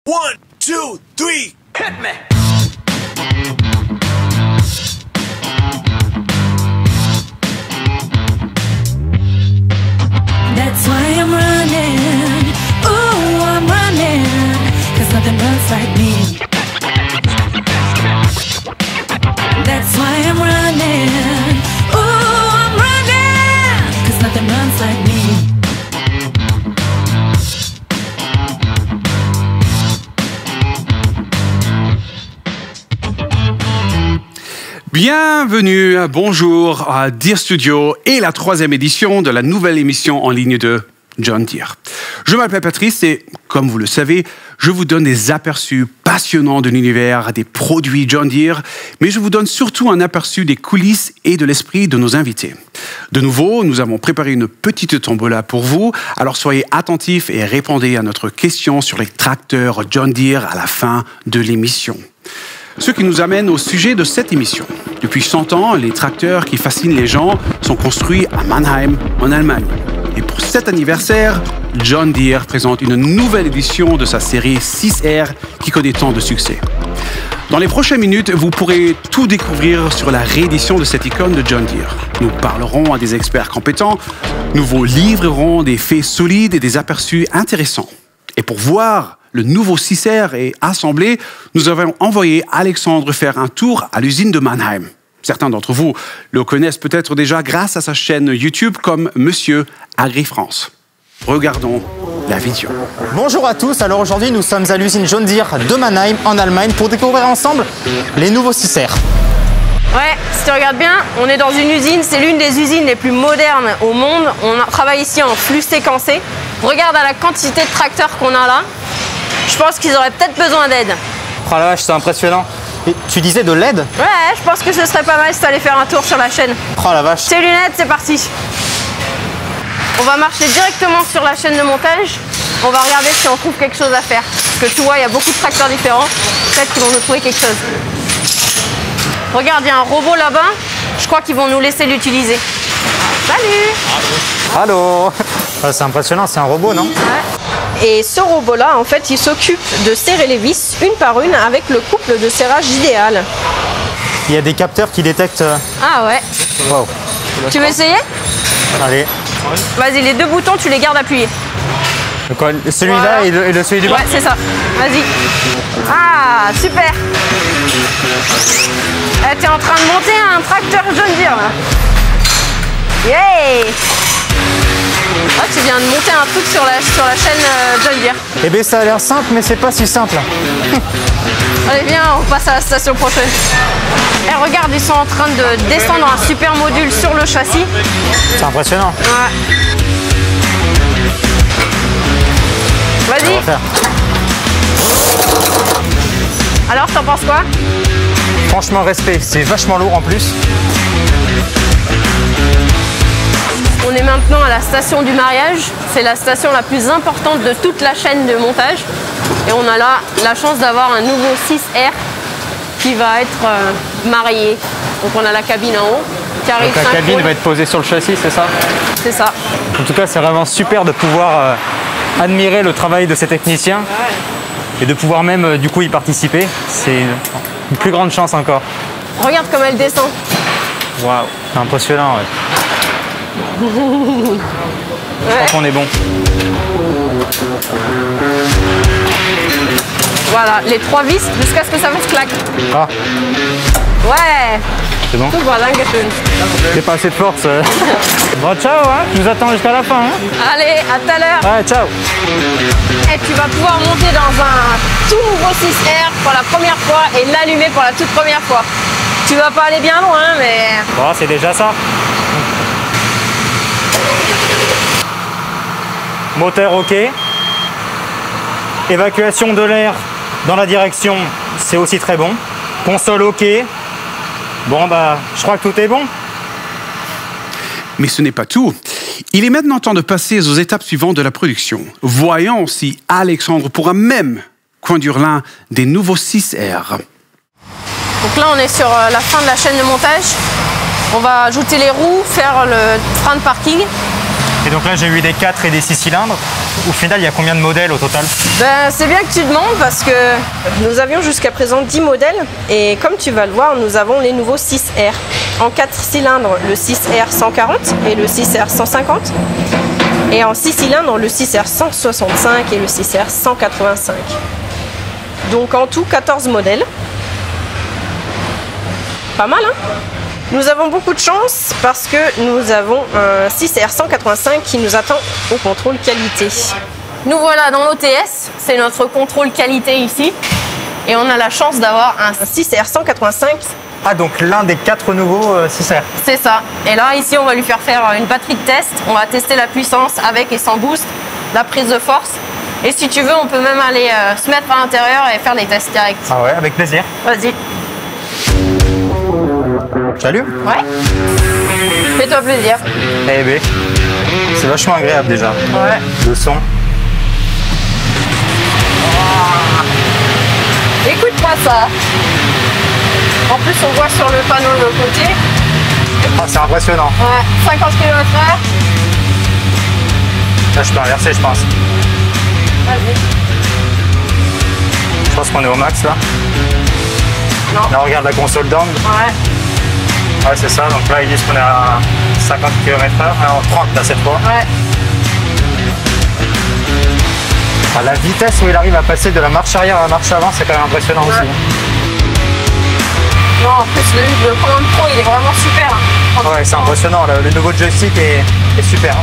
1, 2, 3, hit me! That's why I'm running. Ooh, I'm running. 'Cause nothing runs like me. That's why I'm running. Ooh, I'm running. 'Cause nothing runs like me. Bienvenue, bonjour à Deere Studio et la 3e édition de la nouvelle émission en ligne de John Deere. Je m'appelle Patrice et, comme vous le savez, je vous donne des aperçus passionnants de l'univers des produits John Deere, mais je vous donne surtout un aperçu des coulisses et de l'esprit de nos invités. De nouveau, nous avons préparé une petite tombola pour vous, alors soyez attentifs et répondez à notre question sur les tracteurs John Deere à la fin de l'émission. Ce qui nous amène au sujet de cette émission. Depuis 100 ans, les tracteurs qui fascinent les gens sont construits à Mannheim, en Allemagne. Et pour cet anniversaire, John Deere présente une nouvelle édition de sa série 6R qui connaît tant de succès. Dans les prochaines minutes, vous pourrez tout découvrir sur la réédition de cette icône de John Deere. Nous parlerons à des experts compétents, nous vous livrerons des faits solides et des aperçus intéressants. Et pour voir le nouveau 6R est assemblé, nous avons envoyé Alexandre faire un tour à l'usine de Mannheim. Certains d'entre vous le connaissent peut-être déjà grâce à sa chaîne YouTube comme Monsieur AgriFrance. Regardons la vidéo. Bonjour à tous, alors aujourd'hui nous sommes à l'usine John Deere de Mannheim en Allemagne pour découvrir ensemble les nouveaux 6R. Ouais, si tu regardes bien, on est dans une usine, c'est l'une des usines les plus modernes au monde. On travaille ici en flux séquencé. Regarde à la quantité de tracteurs qu'on a là. Je pense qu'ils auraient peut-être besoin d'aide. Oh la vache, c'est impressionnant. Et tu disais de l'aide? Ouais, je pense que ce serait pas mal si tu allais faire un tour sur la chaîne. Oh la vache. Tes lunettes, c'est parti. On va marcher directement sur la chaîne de montage. On va regarder si on trouve quelque chose à faire. Parce que tu vois, il y a beaucoup de tracteurs différents. Peut-être qu'ils vont nous trouver quelque chose. Regarde, il y a un robot là-bas. Je crois qu'ils vont nous laisser l'utiliser. Salut! Allô. C'est impressionnant, c'est un robot, non? Ouais. Et ce robot-là, en fait, il s'occupe de serrer les vis une par une avec le couple de serrage idéal. Il y a des capteurs qui détectent... Ah ouais. Wow. Tu veux essayer? Allez. Vas-y, les deux boutons, tu les gardes appuyés. Celui-là Voilà. et le celui du bas? Ouais, c'est ça. Vas-y. Ah, super. T'es en train de monter un tracteur John Deere, là. Yeah. Ah, tu viens de monter un truc sur la chaîne John Deere. Eh bien ça a l'air simple, mais c'est pas si simple. Allez, viens, on passe à la station prochaine. Eh, regarde, ils sont en train de descendre un super module sur le châssis. C'est impressionnant. Ouais. Vas-y. On va faire. Alors, t'en penses quoi? Franchement, respect, c'est vachement lourd en plus. On est maintenant à la station du mariage. C'est la station la plus importante de toute la chaîne de montage. Et on a là la chance d'avoir un nouveau 6R qui va être marié. Donc on a la cabine en haut qui arrive. Donc la cabine va être posée sur le châssis, c'est ça? C'est ça. En tout cas, c'est vraiment super de pouvoir admirer le travail de ces techniciens. Ouais. Et de pouvoir même du coup y participer. C'est une plus grande chance encore. Regarde comme elle descend. Waouh, c'est impressionnant. Ouais. Je crois qu'on est bon. Voilà, les 3 vis jusqu'à ce que ça fasse clac. Ah, Ouais. c'est bon. Tout voilà, Dankeschön. J'ai pas assez de force. Bon, ciao, hein. Je vous attends jusqu'à la fin. Hein. Allez, à tout à l'heure. Ouais, ciao. Et tu vas pouvoir monter dans un tout nouveau 6R pour la première fois et l'allumer pour la toute première fois. Tu vas pas aller bien loin, mais... Bon, c'est déjà ça. Moteur OK. Évacuation de l'air dans la direction, c'est aussi très bon. Console OK. Bon, bah, je crois que tout est bon. Mais ce n'est pas tout. Il est maintenant temps de passer aux étapes suivantes de la production. Voyons si Alexandre pourra même conduire l'un des nouveaux 6R. Donc là, on est sur la fin de la chaîne de montage. On va ajouter les roues, faire le frein de parking. Et donc là, j'ai eu des 4 et des 6 cylindres. au final, il y a combien de modèles au total? Ben, c'est bien que tu demandes parce que nous avions jusqu'à présent 10 modèles et comme tu vas le voir, nous avons les nouveaux 6R. En 4 cylindres, le 6R 140 et le 6R 150. Et en 6 cylindres, le 6R 165 et le 6R 185. Donc en tout, 14 modèles. Pas mal, hein? Nous avons beaucoup de chance parce que nous avons un 6R 185 qui nous attend au contrôle qualité. Nous voilà dans l'OTS, c'est notre contrôle qualité ici. Et on a la chance d'avoir un 6R 185. Ah, donc l'un des 4 nouveaux 6R. C'est ça. Et là, ici, on va lui faire une batterie de test. On va tester la puissance avec et sans boost, la prise de force. Et si tu veux, on peut même aller se mettre à l'intérieur et faire les tests directs. Ah ouais, avec plaisir. Vas-y. Salut. Ouais. Fais-toi plaisir. Eh ben, c'est vachement agréable déjà. Ouais. Le son. Écoute-moi ça. En plus, on voit sur le panneau de côté. Ah, c'est impressionnant. Ouais, 50 km/h. Là, je peux inverser, je pense. Vas-y. Je pense qu'on est au max là. Non. Là, on regarde la console d'angle. Ouais. Ouais, c'est ça. Donc là, ils disent qu'on est à 50 km/h. Alors 30 là cette fois. Ouais. Ah, la vitesse où il arrive à passer de la marche arrière à la marche avant, c'est quand même impressionnant aussi. Non, en plus, le Command Pro, il est vraiment super. Hein. Ouais, c'est impressionnant. Le nouveau joystick est super.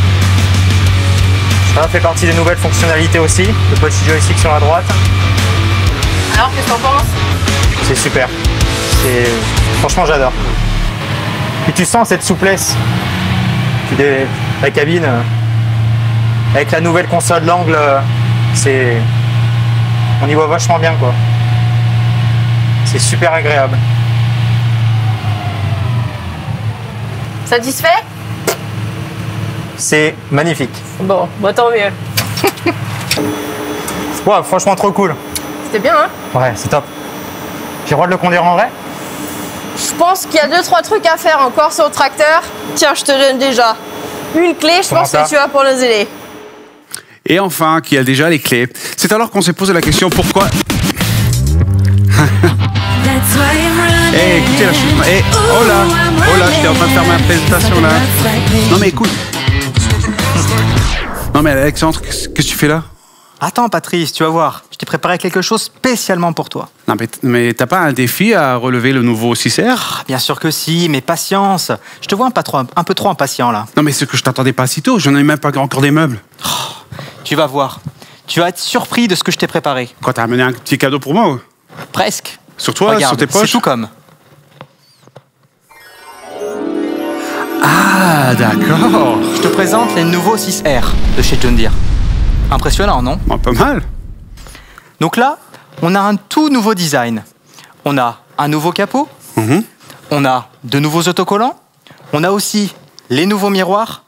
Ça fait partie des nouvelles fonctionnalités aussi. Le petit joystick sur la droite. Alors, qu'est-ce que t'en penses? C'est super. Franchement, j'adore. Et tu sens cette souplesse. La cabine, avec la nouvelle console d'angle, on y voit vachement bien, quoi. C'est super agréable. Satisfait? C'est magnifique. Bon, bah tant mieux. Ouais, franchement, trop cool. C'était bien, hein? Ouais, c'est top. J'ai le droit de le conduire en vrai? Je pense qu'il y a 2-3 trucs à faire encore sur le tracteur. Tiens, je te donne déjà une clé, je Comment pense ça? que tu vas pour nous aider. Et enfin, qui a déjà les clés. C'est alors qu'on s'est posé la question pourquoi. Eh, écoutez la chose. Eh, oh là, j'étais en train de faire ma présentation là. Non mais écoute. Non mais Alexandre, qu'est-ce que tu fais là? Attends Patrice, tu vas voir, je t'ai préparé quelque chose spécialement pour toi. Non mais t'as pas un défi à relever le nouveau 6R? Ah, bien sûr que si, mais patience. Je te vois un peu trop impatient là. Non mais c'est que je t'attendais pas si tôt, j'en ai même pas encore des meubles. Tu vas voir, tu vas être surpris de ce que je t'ai préparé. Quoi, t'as amené un petit cadeau pour moi? Presque. Sur toi, Regarde, sur tes poches? c'est tout comme. Ah, d'accord. Je te présente les nouveaux 6R de chez John Deere. Impressionnant, non? Bon, pas mal. Donc là, on a un tout nouveau design. On a un nouveau capot, on a de nouveaux autocollants, on a aussi les nouveaux miroirs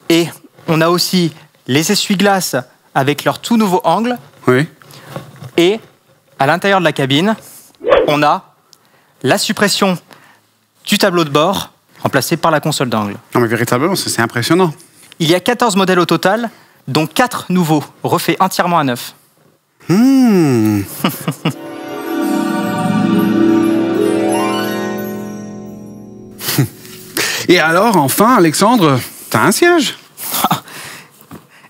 et on a aussi les essuie-glaces avec leur tout nouveau angle. Oui. Et à l'intérieur de la cabine, on a la suppression du tableau de bord remplacé par la console d'angle. Non mais véritablement, c'est impressionnant. Il y a 14 modèles au total, dont 4 nouveaux, refaits entièrement à neuf. Et alors, enfin, Alexandre, t'as un siège?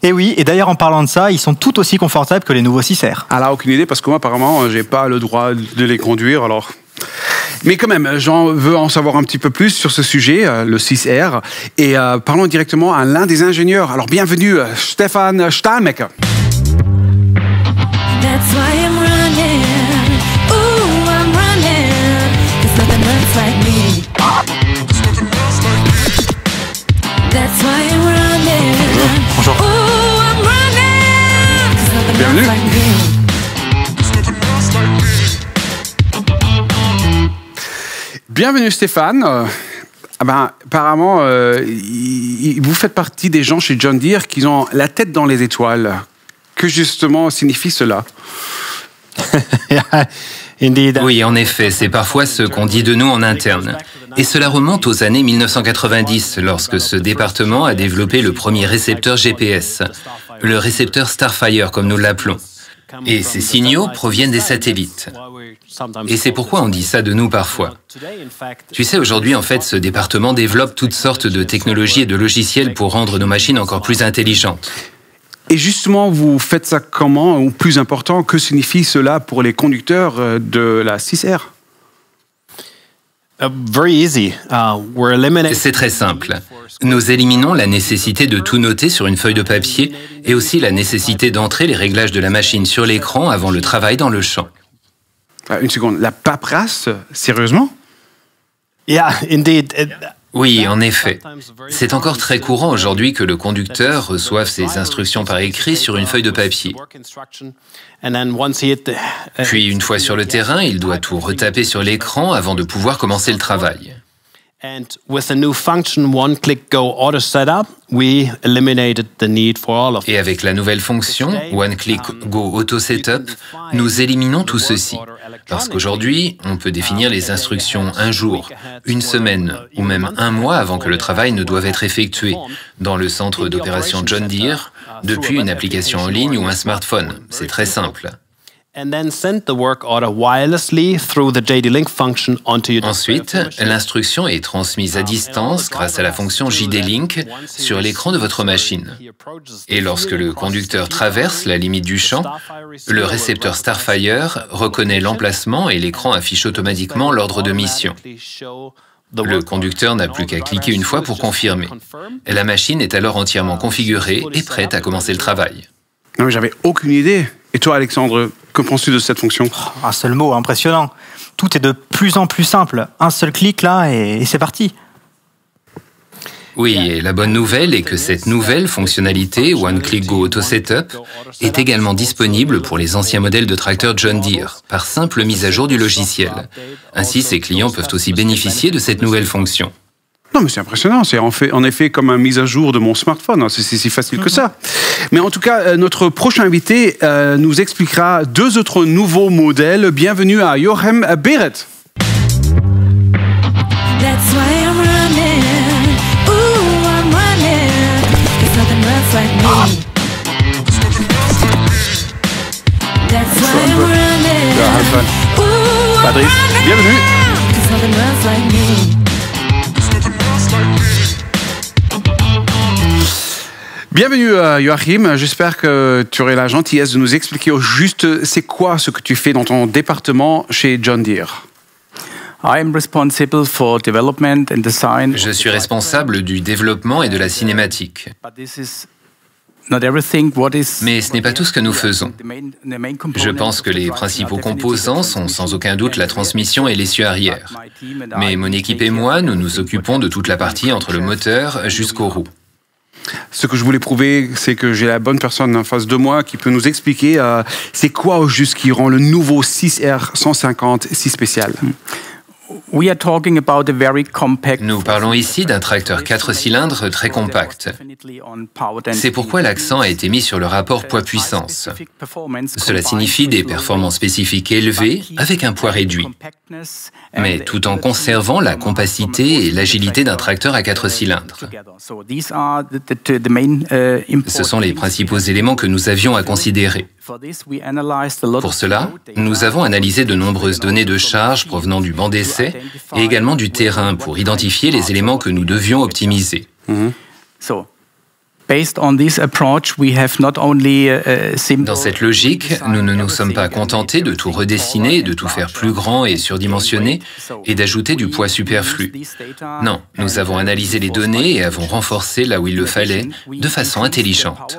Et oui, et d'ailleurs en parlant de ça, ils sont tout aussi confortables que les nouveaux 6R. Ah là, aucune idée, parce que moi, apparemment, j'ai pas le droit de les conduire, alors... Mais quand même, j'en veux en savoir un petit peu plus sur ce sujet, le 6R, et parlons directement à l'un des ingénieurs. Alors, bienvenue, Stefan Stahlmecker. That's why I'm running. Ooh, I'm running. 'Cause nothing runs like me. That's why I'm running. Bonjour. Ooh, I'm running. 'Cause nothing Bienvenue. runs like me. Bienvenue, Stéphane. Apparemment, vous fêtes partie des gens chez John Deere qui ont la tête dans les étoiles. Que justement signifie cela? Oui, en effet, c'est parfois ce qu'on dit de nous en interne. Et cela remonte aux années 1990, lorsque ce département a développé le premier récepteur GPS. le récepteur Starfire comme nous l'appelons. Et ces signaux proviennent des satellites. Et c'est pourquoi on dit ça de nous parfois. Tu sais, aujourd'hui, en fait, ce département développe toutes sortes de technologies et de logiciels pour rendre nos machines encore plus intelligentes. Et justement, vous faites ça comment? Ou plus important, que signifie cela pour les conducteurs de la 6R? C'est très simple. Nous éliminons la nécessité de tout noter sur une feuille de papier et aussi la nécessité d'entrer les réglages de la machine sur l'écran avant le travail dans le champ. Une seconde, la paperasse, sérieusement? Oui, en effet. C'est encore très courant aujourd'hui que le conducteur reçoive ses instructions par écrit sur une feuille de papier. Puis, une fois sur le terrain, il doit tout retaper sur l'écran avant de pouvoir commencer le travail. Et avec la nouvelle fonction, One Click Go Auto Setup, nous éliminons tout ceci. Parce qu'aujourd'hui, on peut définir les instructions un jour, une semaine ou même un mois avant que le travail ne doive être effectué dans le centre d'opération John Deere, depuis une application en ligne ou un smartphone. C'est très simple. Ensuite, l'instruction est transmise à distance grâce à la fonction JD-Link sur l'écran de votre machine. Et lorsque le conducteur traverse la limite du champ, le récepteur Starfire reconnaît l'emplacement et l'écran affiche automatiquement l'ordre de mission. Le conducteur n'a plus qu'à cliquer une fois pour confirmer. La machine est alors entièrement configurée et prête à commencer le travail. Non, mais j'avais aucune idée. Et toi, Alexandre, que penses-tu de cette fonction? Un seul mot, impressionnant. Tout est de plus en plus simple. Un seul clic là et c'est parti. Oui, et la bonne nouvelle est que cette nouvelle fonctionnalité, One Click Go Auto Setup, est également disponible pour les anciens modèles de tracteurs John Deere, par simple mise à jour du logiciel. Ainsi, ces clients peuvent aussi bénéficier de cette nouvelle fonction. Non, mais c'est impressionnant. C'est en effet comme une mise à jour de mon smartphone. C'est si facile que ça. Mais en tout cas, notre prochain invité nous expliquera deux autres nouveaux modèles. Bienvenue à Joachim Beret. That's why I'm running. Ooh, I'm running. 'Cause nothing runs like me. That's why I'm running. Ooh, I'm Patrice, bienvenue. running. 'Cause nothing runs like me. Bienvenue Joachim, j'espère que tu aurais la gentillesse de nous expliquer au juste c'est quoi ce que tu fais dans ton département chez John Deere. Je suis responsable du développement et de la cinématique. Mais ce n'est pas tout ce que nous faisons. Je pense que les principaux composants sont sans aucun doute la transmission et l'essieu arrière. Mais mon équipe et moi, nous nous occupons de toute la partie entre le moteur jusqu'aux roues. Ce que je voulais prouver, c'est que j'ai la bonne personne en face de moi qui peut nous expliquer c'est quoi au juste qui rend le nouveau 6R 150 si spécial. Nous parlons ici d'un tracteur 4 cylindres très compact. C'est pourquoi l'accent a été mis sur le rapport poids-puissance. Cela signifie des performances spécifiques élevées avec un poids réduit, mais tout en conservant la compacité et l'agilité d'un tracteur à 4 cylindres. Ce sont les principaux éléments que nous avions à considérer. Pour cela, nous avons analysé de nombreuses données de charge provenant du banc d'essai et également du terrain pour identifier les éléments que nous devions optimiser. Dans cette logique, nous ne nous sommes pas contentés de tout redessiner, de tout faire plus grand et surdimensionné et d'ajouter du poids superflu. Non, nous avons analysé les données et avons renforcé là où il le fallait, de façon intelligente.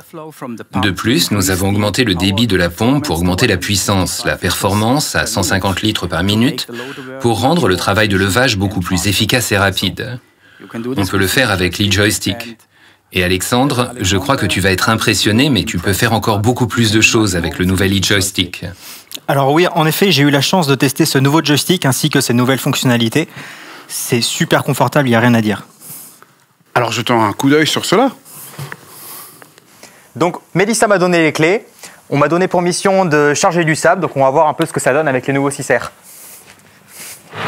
De plus, nous avons augmenté le débit de la pompe pour augmenter la puissance, la performance à 150 litres par minute, pour rendre le travail de levage beaucoup plus efficace et rapide. On peut le faire avec l'e-joystick. Et Alexandre, je crois que tu vas être impressionné, mais tu peux faire encore beaucoup plus de choses avec le nouvel e-joystick. Alors oui, en effet, j'ai eu la chance de tester ce nouveau joystick ainsi que ses nouvelles fonctionnalités. C'est super confortable, il n'y a rien à dire. Alors jetons un coup d'œil sur cela. Donc Mélissa m'a donné les clés. On m'a donné pour mission de charger du sable, donc on va voir un peu ce que ça donne avec les nouveaux 6R.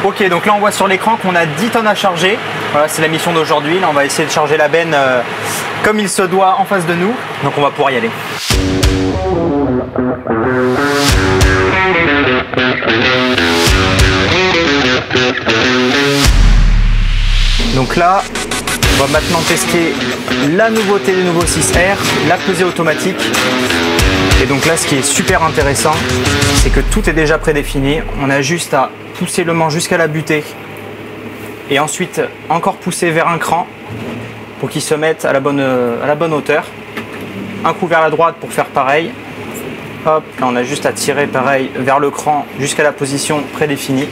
Ok, donc là on voit sur l'écran qu'on a 10 tonnes à charger. Voilà, c'est la mission d'aujourd'hui. Là, on va essayer de charger la benne comme il se doit en face de nous. Donc on va pouvoir y aller. Donc là, on va maintenant tester la nouveauté des nouveaux 6R, la pesée automatique. Et donc là, ce qui est super intéressant, c'est que tout est déjà prédéfini. On a juste à pousser le manche jusqu'à la butée et ensuite encore pousser vers un cran pour qu'il se mette à la bonne hauteur. Un coup vers la droite pour faire pareil. Hop, là on a juste à tirer pareil vers le cran jusqu'à la position prédéfinie.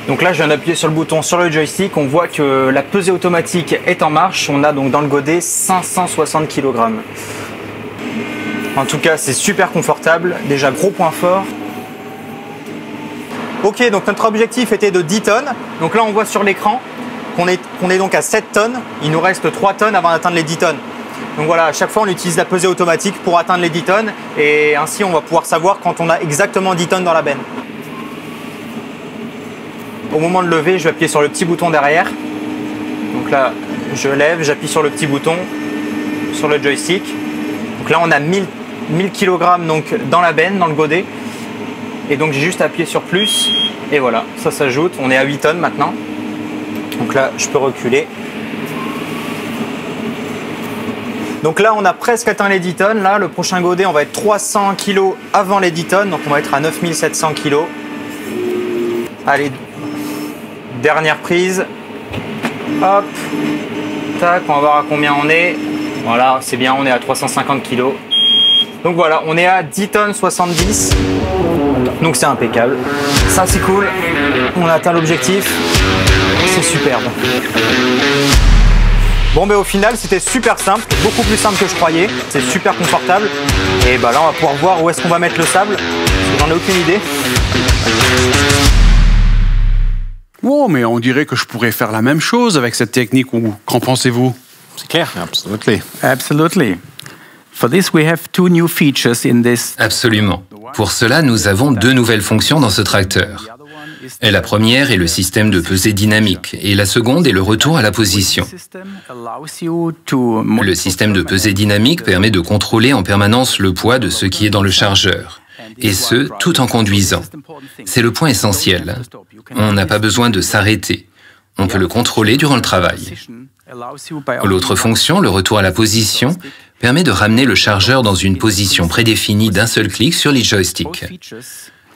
Donc là, je viens d'appuyer sur le bouton sur le joystick. On voit que la pesée automatique est en marche. On a donc dans le godet 560 kg. En tout cas, c'est super confortable. Déjà, gros point fort. Ok, donc notre objectif était de 10 tonnes. Donc là, on voit sur l'écran qu'on est donc à 7 tonnes. Il nous reste 3 tonnes avant d'atteindre les 10 tonnes. Donc voilà, à chaque fois, on utilise la pesée automatique pour atteindre les 10 tonnes. Et ainsi, on va pouvoir savoir quand on a exactement 10 tonnes dans la benne. Au moment de lever, je vais appuyer sur le petit bouton derrière. Donc là, je lève, j'appuie sur le petit bouton, sur le joystick. Donc là, on a 1000 kg donc dans la benne, dans le godet. Et donc, j'ai juste à appuyer sur plus. Et voilà, ça s'ajoute. On est à 8 tonnes maintenant. Donc là, je peux reculer. Donc là, on a presque atteint les 10 tonnes. Là, le prochain godet, on va être 300 kg avant les 10 tonnes. Donc, on va être à 9700 kg. Allez, dernière prise. Hop. Tac, on va voir à combien on est. Voilà, c'est bien, on est à 350 kg. Donc voilà, on est à 10 tonnes 70. Donc c'est impeccable. Ça, c'est cool. On a atteint l'objectif. C'est superbe. Bon, mais au final, c'était super simple. Beaucoup plus simple que je croyais. C'est super confortable. Et bah là, on va pouvoir voir où est-ce qu'on va mettre le sable. J'en ai aucune idée. Oh, mais on dirait que je pourrais faire la même chose avec cette technique, ou qu'en pensez-vous? C'est clair. Absolutely. Absolutely. For this, we have two new features in this. Absolument. Pour cela, nous avons 2 nouvelles fonctions dans ce tracteur. Et la première est le système de pesée dynamique, et la seconde est le retour à la position. Le système de pesée dynamique permet de contrôler en permanence le poids de ce qui est dans le chargeur. Et ce, tout en conduisant. C'est le point essentiel. On n'a pas besoin de s'arrêter. On peut le contrôler durant le travail. L'autre fonction, le retour à la position, permet de ramener le chargeur dans une position prédéfinie d'un seul clic sur les joysticks.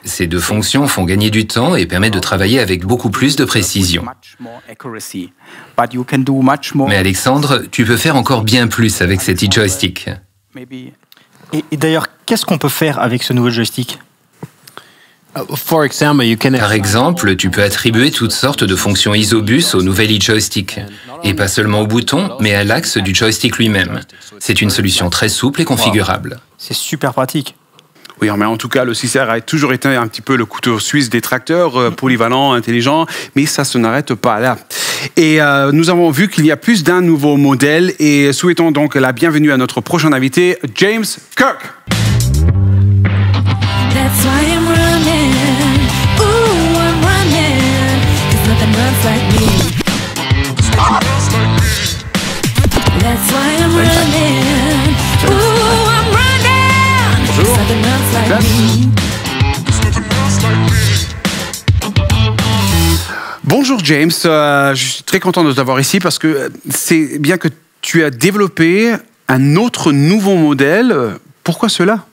Ces 2 fonctions font gagner du temps et permettent de travailler avec beaucoup plus de précision. Mais Alexandre, tu peux faire encore bien plus avec cet e-joystick. Et d'ailleurs, qu'est-ce qu'on peut faire avec ce nouveau joystick ? Par exemple, tu peux attribuer toutes sortes de fonctions isobus au nouvel e-joystick. Et pas seulement au bouton, mais à l'axe du joystick lui-même. C'est une solution très souple et configurable. C'est super pratique. Oui, mais en tout cas, le 6R a toujours été un petit peu le couteau suisse des tracteurs, polyvalent, intelligent, mais ça ne s'arrête pas là. Et nous avons vu qu'il y a plus d'un nouveau modèle, et souhaitons donc la bienvenue à notre prochain invité, James Kirk. That's why I'm running. Ooh, I'm running. 'Cause nothing runs like me. That's why I'm running. Ooh, I'm running. 'Cause nothing runs like me. Bonjour James, je suis très content de t'avoir ici parce que c'est bien que tu as développé un autre nouveau modèle. Pourquoi cela ?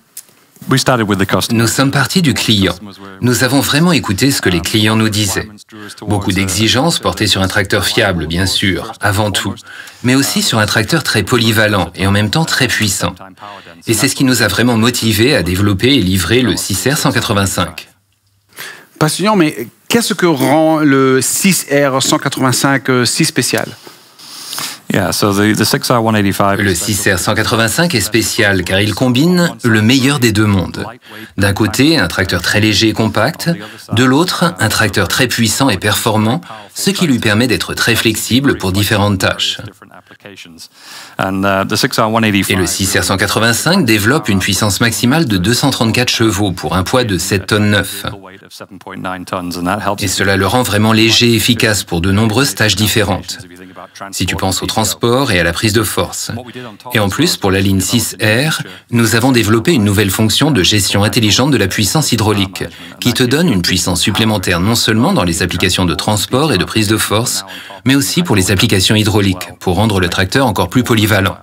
Nous sommes partis du client. Nous avons vraiment écouté ce que les clients nous disaient. Beaucoup d'exigences portées sur un tracteur fiable, bien sûr, avant tout, mais aussi sur un tracteur très polyvalent et en même temps très puissant. Et c'est ce qui nous a vraiment motivés à développer et livrer le 6R 185. Passionnant, mais qu'est-ce que rend le 6R 185 si spécial ? Le 6R 185 est spécial car il combine le meilleur des 2 mondes. D'un côté, un tracteur très léger et compact, de l'autre, un tracteur très puissant et performant, ce qui lui permet d'être très flexible pour différentes tâches. Et le 6R185 développe une puissance maximale de 234 chevaux pour un poids de 7 tonnes 9. Et cela le rend vraiment léger et efficace pour de nombreuses tâches différentes, si tu penses au transport et à la prise de force. Et en plus, pour la ligne 6R, nous avons développé une nouvelle fonction de gestion intelligente de la puissance hydraulique, qui te donne une puissance supplémentaire non seulement dans les applications de transport et de prise de force, mais aussi pour les applications hydrauliques, pour rendre le tracteur encore plus polyvalent.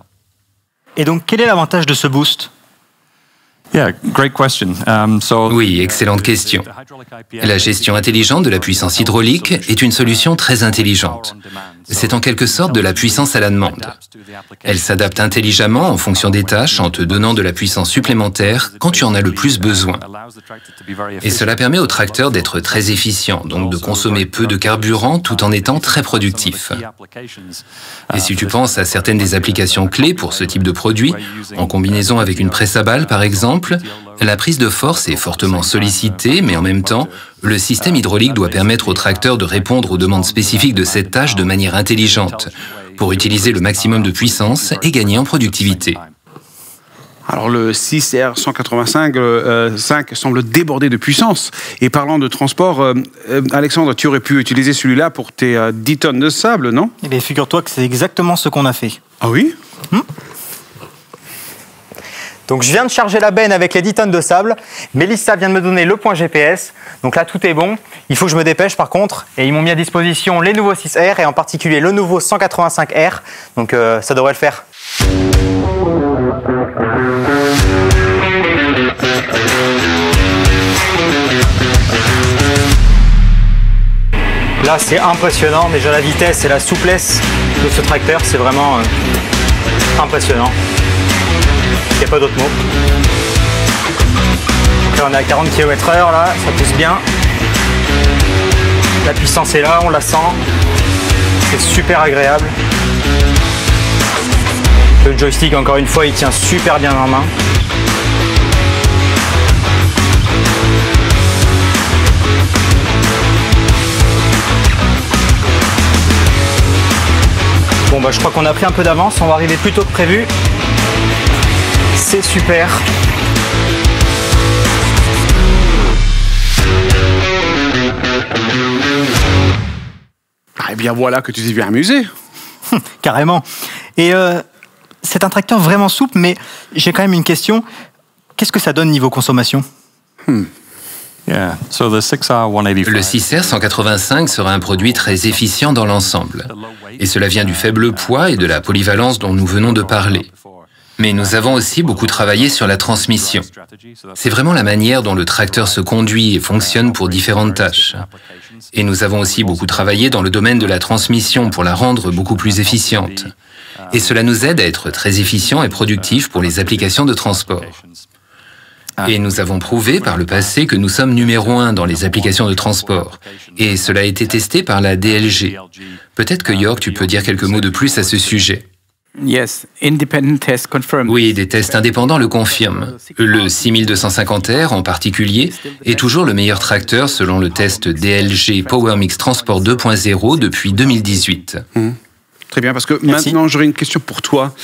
Et donc, quel est l'avantage de ce boost ? Oui, excellente question. La gestion intelligente de la puissance hydraulique est une solution très intelligente. C'est en quelque sorte de la puissance à la demande. Elle s'adapte intelligemment en fonction des tâches en te donnant de la puissance supplémentaire quand tu en as le plus besoin. Et cela permet au tracteur d'être très efficient, donc de consommer peu de carburant tout en étant très productif. Et si tu penses à certaines des applications clés pour ce type de produit, en combinaison avec une presse à balles par exemple, la prise de force est fortement sollicitée, mais en même temps, le système hydraulique doit permettre au tracteur de répondre aux demandes spécifiques de cette tâche de manière intelligente, pour utiliser le maximum de puissance et gagner en productivité. Alors le 6R185 semble déborder de puissance. Et parlant de transport, Alexandre, tu aurais pu utiliser celui-là pour tes 10 tonnes de sable, non? Eh bien, figure-toi que c'est exactement ce qu'on a fait. Ah oui? Donc je viens de charger la benne avec les 10 tonnes de sable. Mélissa vient de me donner le point GPS. Donc là, tout est bon. Il faut que je me dépêche par contre. Et ils m'ont mis à disposition les nouveaux 6R et en particulier le nouveau 185R. Donc ça devrait le faire. Là, c'est impressionnant. Déjà la vitesse et la souplesse de ce tracteur, c'est vraiment impressionnant. Il n'y a pas d'autre mot. Donc là, on est à 40 km/h, là, ça pousse bien. La puissance est là, on la sent. C'est super agréable. Le joystick, encore une fois, il tient super bien en main. Bon, bah, je crois qu'on a pris un peu d'avance, on va arriver plus tôt que prévu. C'est super. Eh bien voilà que tu t'es bien amusé. Carrément. Et c'est un tracteur vraiment souple, mais j'ai quand même une question. Qu'est-ce que ça donne niveau consommation? Le 6R185 sera un produit très efficient dans l'ensemble. Et cela vient du faible poids et de la polyvalence dont nous venons de parler. Mais nous avons aussi beaucoup travaillé sur la transmission. C'est vraiment la manière dont le tracteur se conduit et fonctionne pour différentes tâches. Et nous avons aussi beaucoup travaillé dans le domaine de la transmission pour la rendre beaucoup plus efficiente. Et cela nous aide à être très efficients et productifs pour les applications de transport. Et nous avons prouvé par le passé que nous sommes numéro 1 dans les applications de transport. Et cela a été testé par la DLG. Peut-être que Jörg, tu peux dire quelques mots de plus à ce sujet. Oui, des tests indépendants le confirment. Le 6250R en particulier est toujours le meilleur tracteur selon le test DLG Power Mix Transport 2.0 depuis 2018. Très bien, parce que maintenant j'aurais une question pour toi.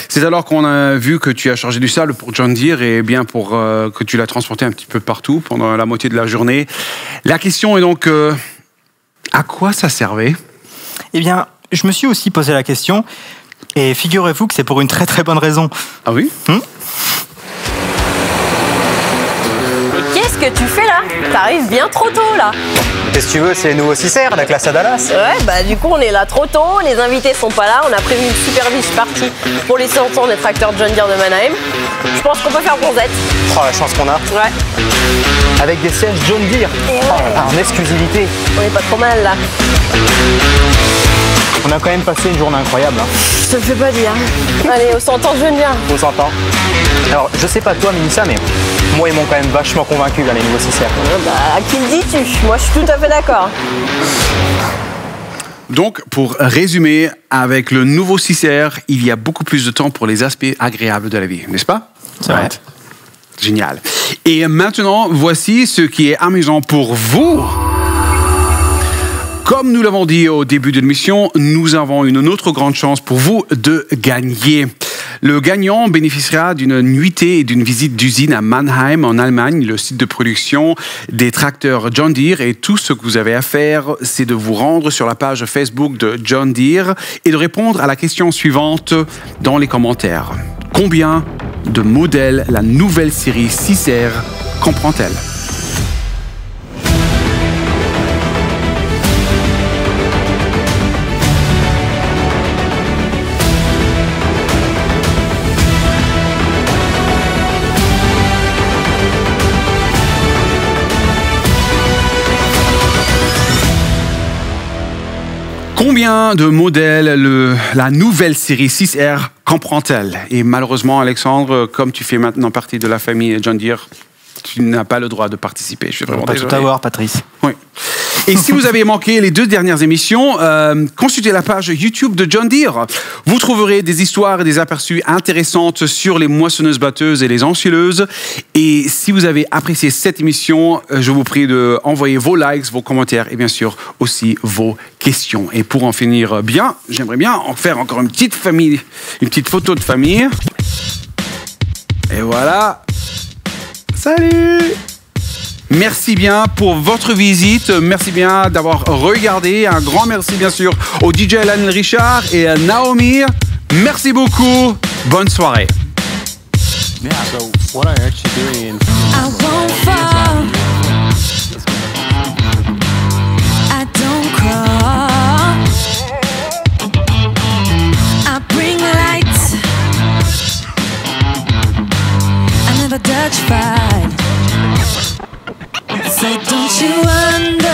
C'est alors qu'on a vu que tu as chargé du sable pour John Deere et bien pour que tu l'as transporté un petit peu partout pendant la moitié de la journée. La question est donc, à quoi ça servait? Eh bien, je me suis aussi posé la question. Et figurez-vous que c'est pour une très très bonne raison. Ah oui? Mais qu'est-ce que tu fais là? T'arrives bien trop tôt là. Qu'est-ce que tu veux, c'est les nouveaux 6R, la classe à Dallas. Ouais, bah du coup on est là trop tôt, les invités sont pas là, on a prévu une super biche partie pour les 100 ans des tracteurs John Deere de Mannheim. Je pense qu'on peut faire bronzette. Oh, la chance qu'on a. Ouais. Avec des sièges John Deere. En exclusivité. On est pas trop mal là. On a quand même passé une journée incroyable. Je te le fais pas dire. Allez, on s'entend John Deere. On s'entend. Alors, je sais pas toi, Mélissa, mais moi, ils m'ont quand même vachement convaincu, là, les nouveaux 6R. Bah, à qui le dis-tu? Moi, je suis tout à fait d'accord. Donc, pour résumer, avec le nouveau 6R, il y a beaucoup plus de temps pour les aspects agréables de la vie, n'est-ce pas? C'est vrai. Génial. Et maintenant, voici ce qui est amusant pour vous. Comme nous l'avons dit au début de l'émission, nous avons une autre grande chance pour vous de gagner. Le gagnant bénéficiera d'une nuitée et d'une visite d'usine à Mannheim, en Allemagne, le site de production des tracteurs John Deere. Et tout ce que vous avez à faire, c'est de vous rendre sur la page Facebook de John Deere et de répondre à la question suivante dans les commentaires. Combien de modèles la nouvelle série 6R comprend-elle ? Combien de modèles la nouvelle série 6R comprend-elle ? Et malheureusement, Alexandre, comme tu fais maintenant partie de la famille John Deere, tu n'as pas le droit de participer. Je suis vraiment désolé. Pas tout avoir, Patrice. Oui. Et si vous avez manqué les 2 dernières émissions, consultez la page YouTube de John Deere. Vous trouverez des histoires et des aperçus intéressantes sur les moissonneuses-batteuses et les ensileuses. Et si vous avez apprécié cette émission, je vous prie d'envoyer vos likes, vos commentaires et bien sûr aussi vos questions. Et pour en finir bien, j'aimerais bien en faire encore une petite photo de famille. Et voilà. Salut! Merci bien pour votre visite. Merci bien d'avoir regardé. Un grand merci bien sûr au DJ Alan Richard et à Naomi. Merci beaucoup. Bonne soirée. I won't fall. I don't crawl. I bring light. I never Dutch fight. So don't you understand?